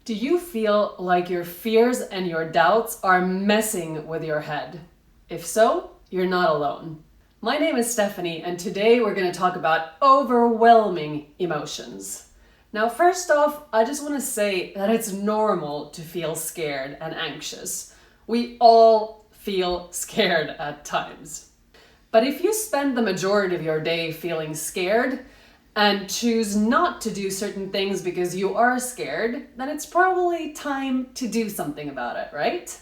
Do you feel like your fears and your doubts are messing with your head? If so, you're not alone. My name is Stephanie, and today we're going to talk about overwhelming emotions. Now, first off, I just want to say that it's normal to feel scared and anxious. We all feel scared at times. But if you spend the majority of your day feeling scared and choose not to do certain things because you are scared, then it's probably time to do something about it, right?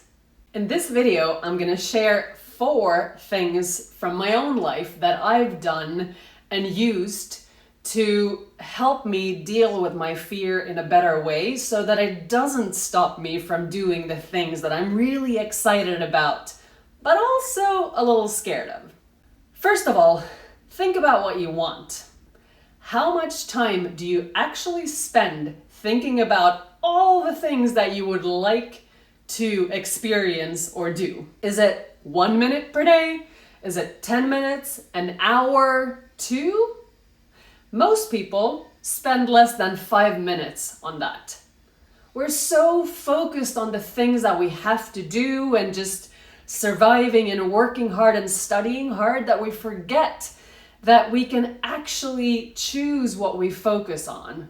In this video, I'm going to share 4 things from my own life that I've done and used to help me deal with my fear in a better way so that it doesn't stop me from doing the things that I'm really excited about, but also a little scared of. First of all, think about what you want. How much time do you actually spend thinking about all the things that you would like to experience or do? Is it 1 minute per day? Is it 10 minutes? An hour? 2? Most people spend less than 5 minutes on that. We're so focused on the things that we have to do and just surviving and working hard and studying hard that we forget that we can actually choose what we focus on.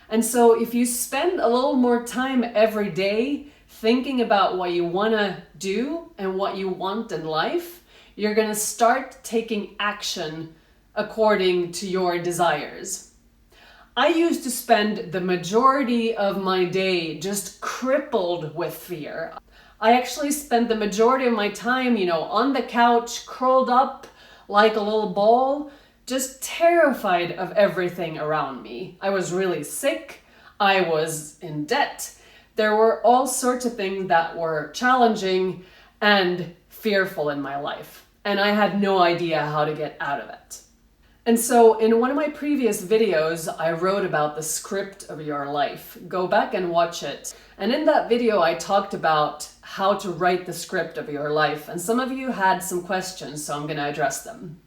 And so if you spend a little more time every day thinking about what you want to do and what you want in life, you're going to start taking action according to your desires. I used to spend the majority of my day just crippled with fear. I actually spent the majority of my time, on the couch, curled up like a little ball, just terrified of everything around me. I was really sick. I was in debt. There were all sorts of things that were challenging and fearful in my life, and I had no idea how to get out of it. And so in one of my previous videos, I wrote about the script of your life. Go back and watch it. And in that video, I talked about how to write the script of your life. And some of you had some questions, so I'm going to address them.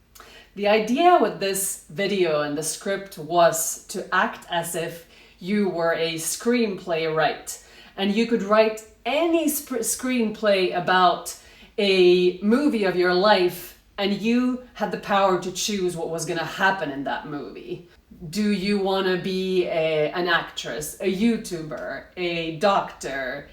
The idea with this video and the script was to act as if you were a screenplay writer. And you could write any screenplay about a movie of your life, and you had the power to choose what was going to happen in that movie. Do you want to be an actress, a YouTuber, a doctor,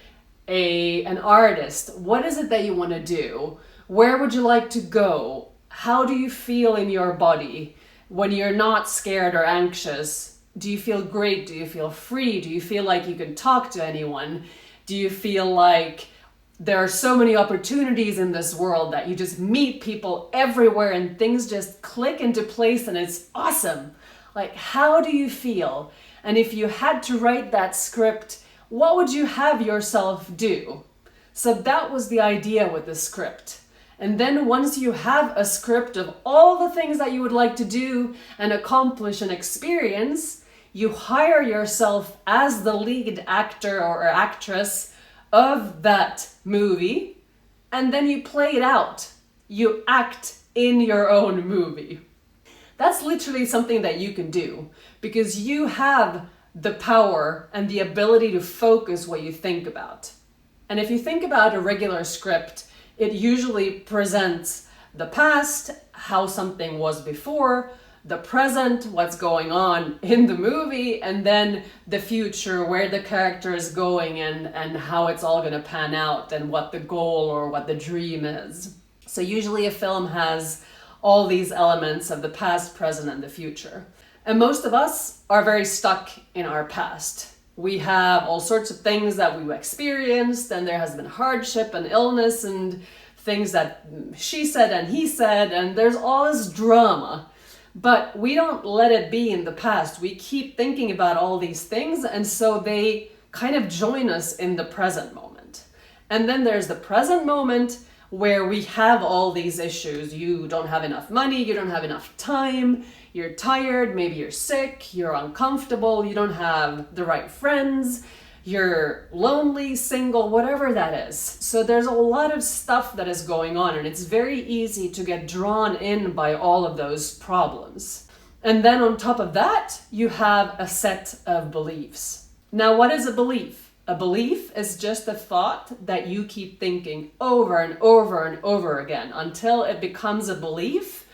an artist? What is it that you want to do? Where would you like to go? How do you feel in your body when you're not scared or anxious? Do you feel great? Do you feel free? Do you feel like you can talk to anyone? Do you feel like there are so many opportunities in this world that you just meet people everywhere and things just click into place and it's awesome? Like, how do you feel? And if you had to write that script, what would you have yourself do? So that was the idea with the script. And then once you have a script of all the things that you would like to do and accomplish and experience, you hire yourself as the lead actor or actress of that movie, and then you play it out. You act in your own movie. That's literally something that you can do because you have the power and the ability to focus what you think about. And if you think about a regular script, it usually presents the past, how something was before, the present, what's going on in the movie, and then the future, where the character is going and how it's all going to pan out and what the goal or what the dream is. So usually a film has all these elements of the past, present, and the future. And most of us are very stuck in our past. We have all sorts of things that we experienced, and there has been hardship and illness and things that she said and he said, and there's all this drama. But we don't let it be in the past. We keep thinking about all these things, and so they kind of join us in the present moment. And then there's the present moment where we have all these issues. You don't have enough money, you don't have enough time, you're tired, maybe you're sick, you're uncomfortable, you don't have the right friends, you're lonely, single, whatever that is. So there's a lot of stuff that is going on, and it's very easy to get drawn in by all of those problems. And then on top of that, you have a set of beliefs. Now, what is a belief? A belief is just a thought that you keep thinking over and over and over again until it becomes a belief,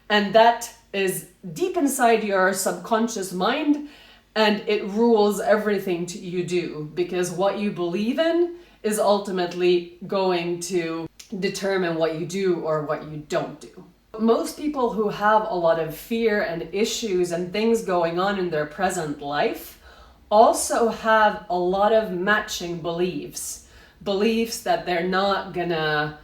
and that is deep inside your subconscious mind, and it rules everything you do, because what you believe in is ultimately going to determine what you do or what you don't do. Most people who have a lot of fear and issues and things going on in their present life also have a lot of matching beliefs. Beliefs that they're not gonna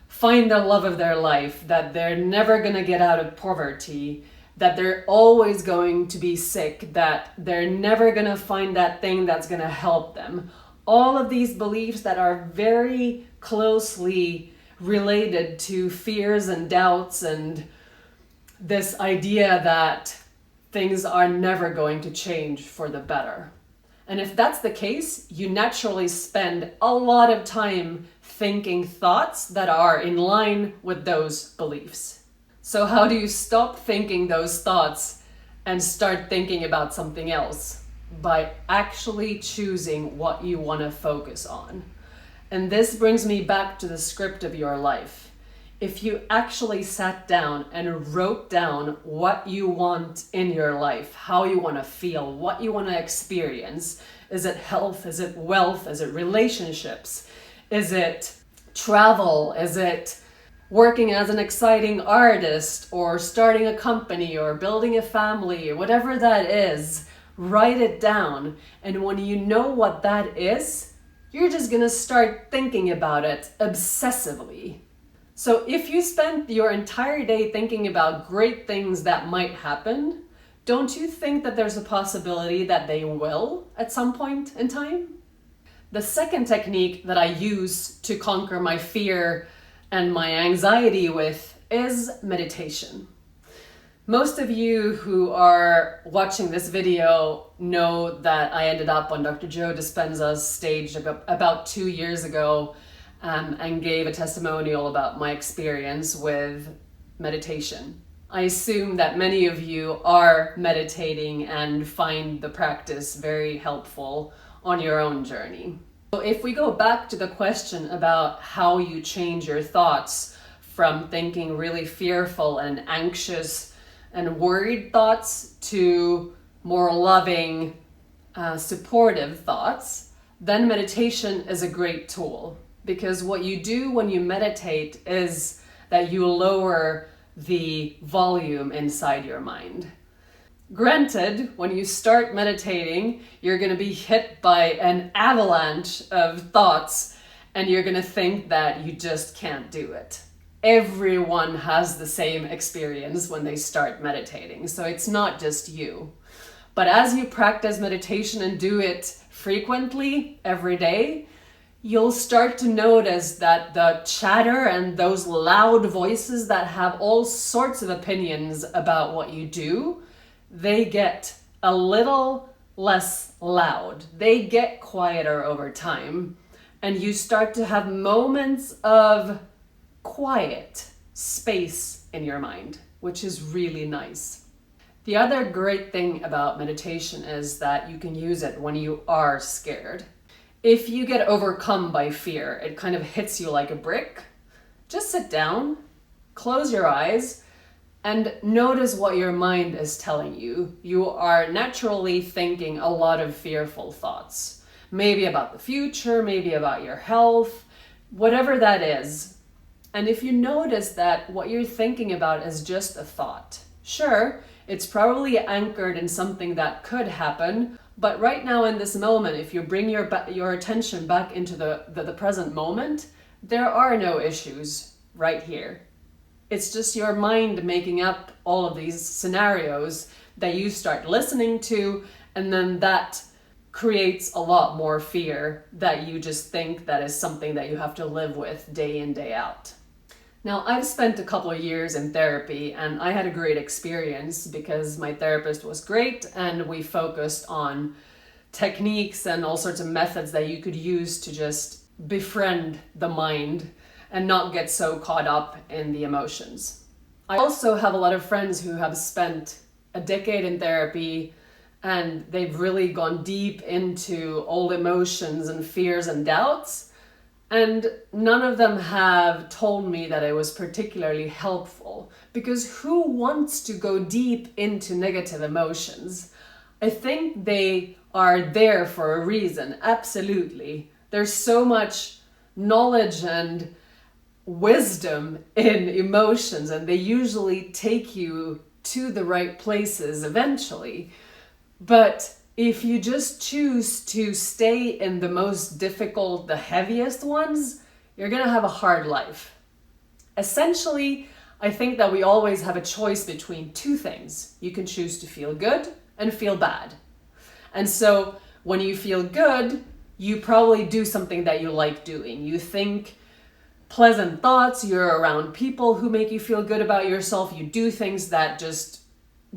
find the love of their life, that they're never gonna get out of poverty, that they're always going to be sick, that they're never gonna find that thing that's gonna help them. All of these beliefs that are very closely related to fears and doubts and this idea that things are never going to change for the better. And if that's the case, you naturally spend a lot of time thinking thoughts that are in line with those beliefs. So how do you stop thinking those thoughts and start thinking about something else? By actually choosing what you want to focus on. And this brings me back to the script of your life. If you actually sat down and wrote down what you want in your life, how you want to feel, what you want to experience, is it health, is it wealth, is it relationships, is it travel, is it working as an exciting artist or starting a company or building a family, or whatever that is, write it down. And when you know what that is, you're just gonna start thinking about it obsessively. So if you spent your entire day thinking about great things that might happen, don't you think that there's a possibility that they will at some point in time? The second technique that I use to conquer my fear and my anxiety with is meditation. Most of you who are watching this video know that I ended up on Dr. Joe Dispenza's stage about 2 years ago and gave a testimonial about my experience with meditation. I assume that many of you are meditating and find the practice very helpful on your own journey. So if we go back to the question about how you change your thoughts from thinking really fearful and anxious and worried thoughts to more loving, supportive thoughts, then meditation is a great tool. Because what you do when you meditate is that you lower the volume inside your mind. Granted, when you start meditating, you're going to be hit by an avalanche of thoughts and you're going to think that you just can't do it. Everyone has the same experience when they start meditating, so it's not just you. But as you practice meditation and do it frequently every day, you'll start to notice that the chatter and those loud voices that have all sorts of opinions about what you do, they get a little less loud. They get quieter over time, and you start to have moments of quiet space in your mind, which is really nice. The other great thing about meditation is that you can use it when you are scared. If you get overcome by fear, it kind of hits you like a brick. Just sit down, close your eyes, and notice what your mind is telling you. You are naturally thinking a lot of fearful thoughts. Maybe about the future, maybe about your health, whatever that is. And if you notice that what you're thinking about is just a thought, sure, it's probably anchored in something that could happen, but right now in this moment, if you bring your attention back into the present moment, there are no issues right here. It's just your mind making up all of these scenarios that you start listening to, and then that creates a lot more fear that you just think that is something that you have to live with day in, day out. Now, I've spent a couple of years in therapy and I had a great experience because my therapist was great and we focused on techniques and all sorts of methods that you could use to just befriend the mind and not get so caught up in the emotions. I also have a lot of friends who have spent a decade in therapy and they've really gone deep into old emotions and fears and doubts. And none of them have told me that it was particularly helpful, because who wants to go deep into negative emotions? I think they are there for a reason, absolutely. There's so much knowledge and wisdom in emotions, and they usually take you to the right places eventually. But if you just choose to stay in the most difficult, the heaviest ones, you're gonna have a hard life. Essentially, I think that we always have a choice between two things. You can choose to feel good and feel bad. And so when you feel good, you probably do something that you like doing. You think pleasant thoughts, you're around people who make you feel good about yourself, you do things that just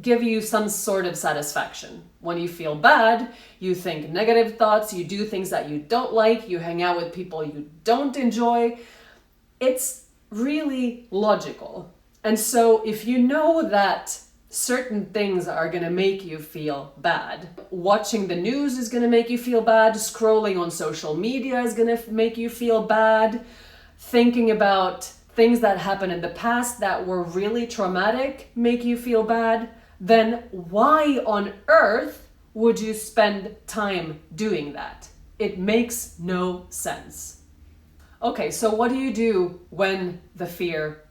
give you some sort of satisfaction. When you feel bad, you think negative thoughts, you do things that you don't like, you hang out with people you don't enjoy. It's really logical. And so if you know that certain things are going to make you feel bad, watching the news is going to make you feel bad, scrolling on social media is going to make you feel bad, thinking about things that happened in the past that were really traumatic make you feel bad, then why on earth would you spend time doing that? It makes no sense. Okay, so what do you do when the fear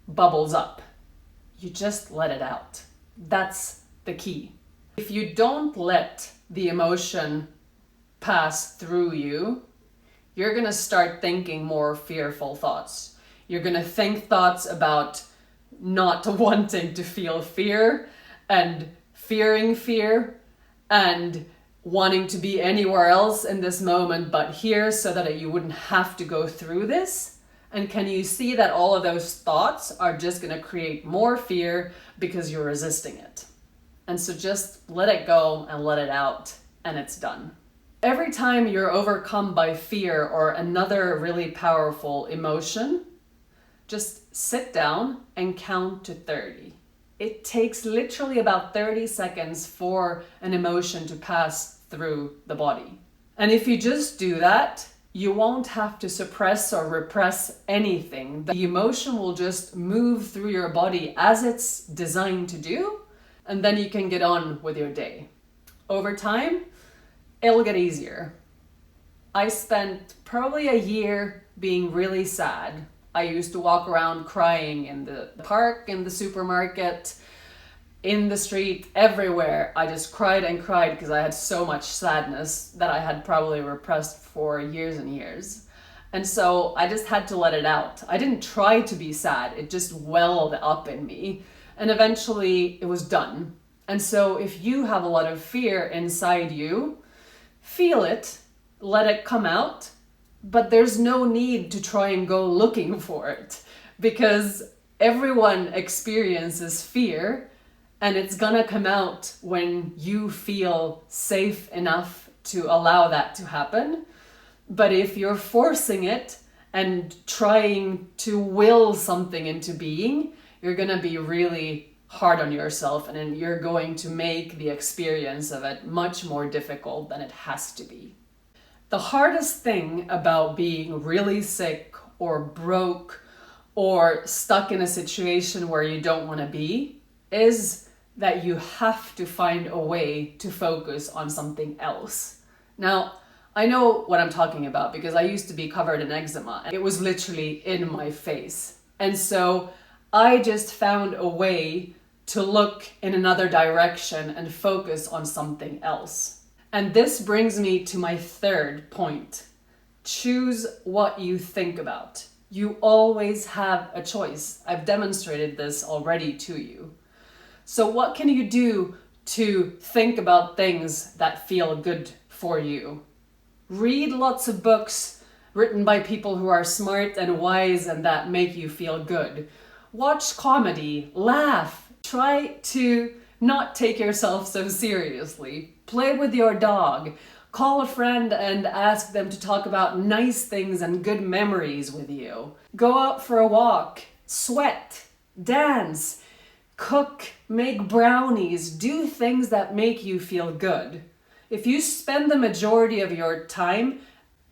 bubbles up? You just let it out. That's the key. If you don't let the emotion pass through you, you're gonna start thinking more fearful thoughts. You're gonna think thoughts about not wanting to feel fear and fearing fear and wanting to be anywhere else in this moment but here, so that you wouldn't have to go through this. And can you see that all of those thoughts are just gonna create more fear because you're resisting it? And so just let it go and let it out, and it's done. Every time you're overcome by fear or another really powerful emotion, just sit down and count to 30. It takes literally about 30 seconds for an emotion to pass through the body. And if you just do that, you won't have to suppress or repress anything. The emotion will just move through your body as it's designed to do, and then you can get on with your day. Over time, it'll get easier. I spent probably a year being really sad. I used to walk around crying in the park, in the supermarket, in the street, everywhere. I just cried and cried because I had so much sadness that I had probably repressed for years and years. And so I just had to let it out. I didn't try to be sad, it just welled up in me. And eventually it was done. And so if you have a lot of fear inside you, feel it, let it come out, but there's no need to try and go looking for it, because everyone experiences fear, and it's gonna come out when you feel safe enough to allow that to happen. But if you're forcing it and trying to will something into being, you're gonna be really hard on yourself, and then you're going to make the experience of it much more difficult than it has to be. The hardest thing about being really sick or broke or stuck in a situation where you don't want to be is that you have to find a way to focus on something else. Now, I know what I'm talking about because I used to be covered in eczema. It was literally in my face. And so I just found a way to look in another direction and focus on something else. And this brings me to my third point. Choose what you think about. You always have a choice. I've demonstrated this already to you. So what can you do to think about things that feel good for you? Read lots of books written by people who are smart and wise and that make you feel good. Watch comedy, laugh, try to not take yourself so seriously. Play with your dog. Call a friend and ask them to talk about nice things and good memories with you. Go out for a walk. Sweat. Dance. Cook, make brownies, do things that make you feel good. If you spend the majority of your time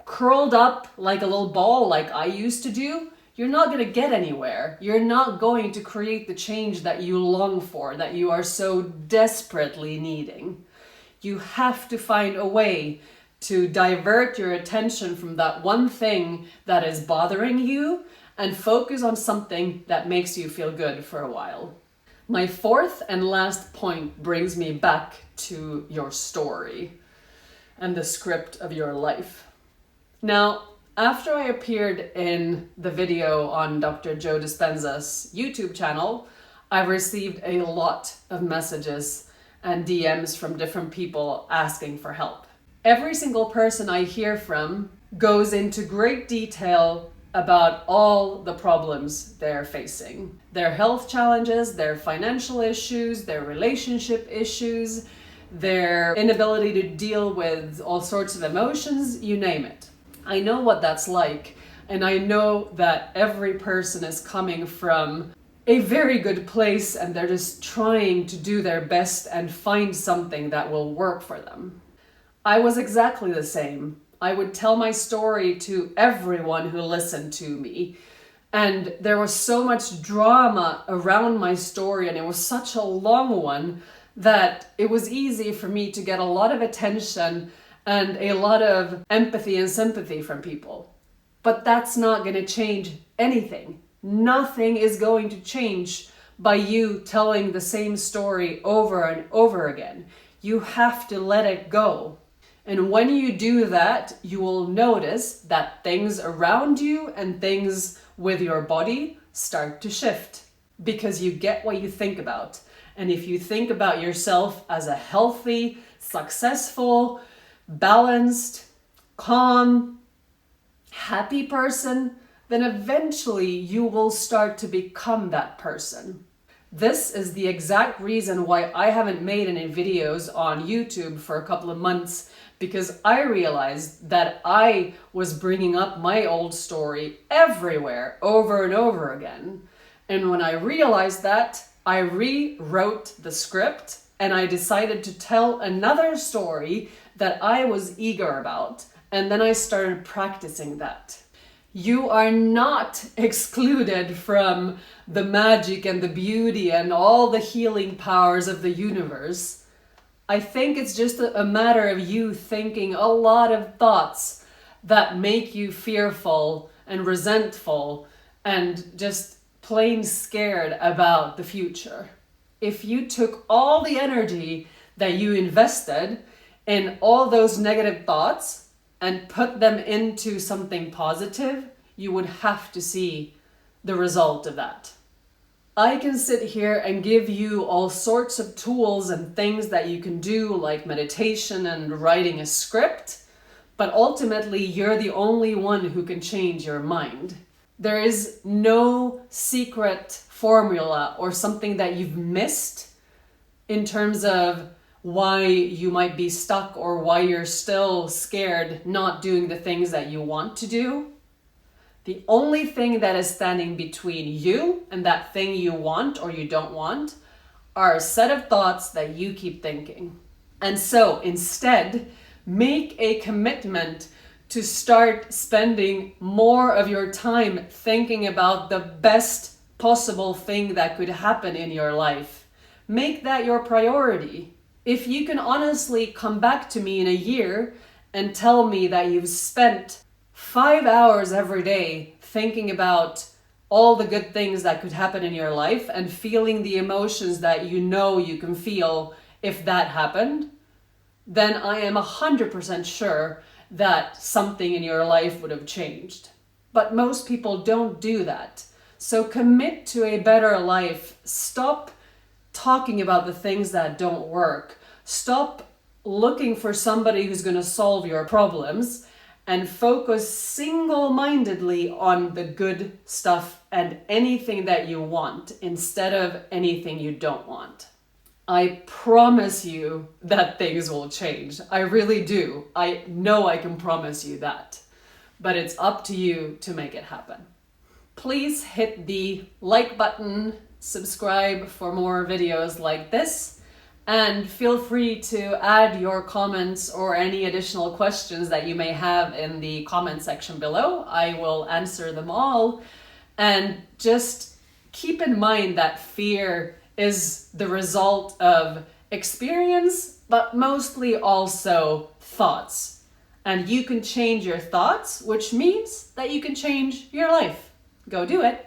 curled up like a little ball like I used to do, you're not going to get anywhere. You're not going to create the change that you long for, that you are so desperately needing. You have to find a way to divert your attention from that one thing that is bothering you and focus on something that makes you feel good for a while. My fourth and last point brings me back to your story and the script of your life. Now, after I appeared in the video on Dr. Joe Dispenza's YouTube channel, I've received a lot of messages and DMs from different people asking for help. Every single person I hear from goes into great detail about all the problems they're facing. Their health challenges, their financial issues, their relationship issues, their inability to deal with all sorts of emotions, you name it. I know what that's like, and I know that every person is coming from a very good place and they're just trying to do their best and find something that will work for them. I was exactly the same. I would tell my story to everyone who listened to me, and there was so much drama around my story, and it was such a long one that it was easy for me to get a lot of attention and a lot of empathy and sympathy from people. But that's not going to change anything. Nothing is going to change by you telling the same story over and over again. You have to let it go. And when you do that, you will notice that things around you and things with your body start to shift because you get what you think about. And if you think about yourself as a healthy, successful, balanced, calm, happy person, then eventually you will start to become that person. This is the exact reason why I haven't made any videos on YouTube for a couple of months, because I realized that I was bringing up my old story everywhere over and over again. And when I realized that, I rewrote the script and I decided to tell another story that I was eager about. And then I started practicing that. You are not excluded from the magic and the beauty and all the healing powers of the universe. I think it's just a matter of you thinking a lot of thoughts that make you fearful and resentful and just plain scared about the future. If you took all the energy that you invested in all those negative thoughts and put them into something positive, you would have to see the result of that. I can sit here and give you all sorts of tools and things that you can do, like meditation and writing a script, but ultimately you're the only one who can change your mind. There is no secret formula or something that you've missed in terms of why you might be stuck or why you're still scared not doing the things that you want to do. The only thing that is standing between you and that thing you want or you don't want are a set of thoughts that you keep thinking. And so instead, make a commitment to start spending more of your time thinking about the best possible thing that could happen in your life. Make that your priority. If you can honestly come back to me in a year and tell me that you've spent 5 hours every day thinking about all the good things that could happen in your life and feeling the emotions that you know you can feel if that happened, then I am 100% sure that something in your life would have changed. But most people don't do that. So commit to a better life. Stop talking about the things that don't work. Stop looking for somebody who's going to solve your problems and focus single-mindedly on the good stuff and anything that you want instead of anything you don't want. I promise you that things will change. I really do. I know I can promise you that. But it's up to you to make it happen. Please hit the like button subscribe for more videos like this, and feel free to add your comments or any additional questions that you may have in the comment section below. I will answer them all. And just keep in mind that fear is the result of experience, but mostly also thoughts. And you can change your thoughts, which means that you can change your life. Go do it.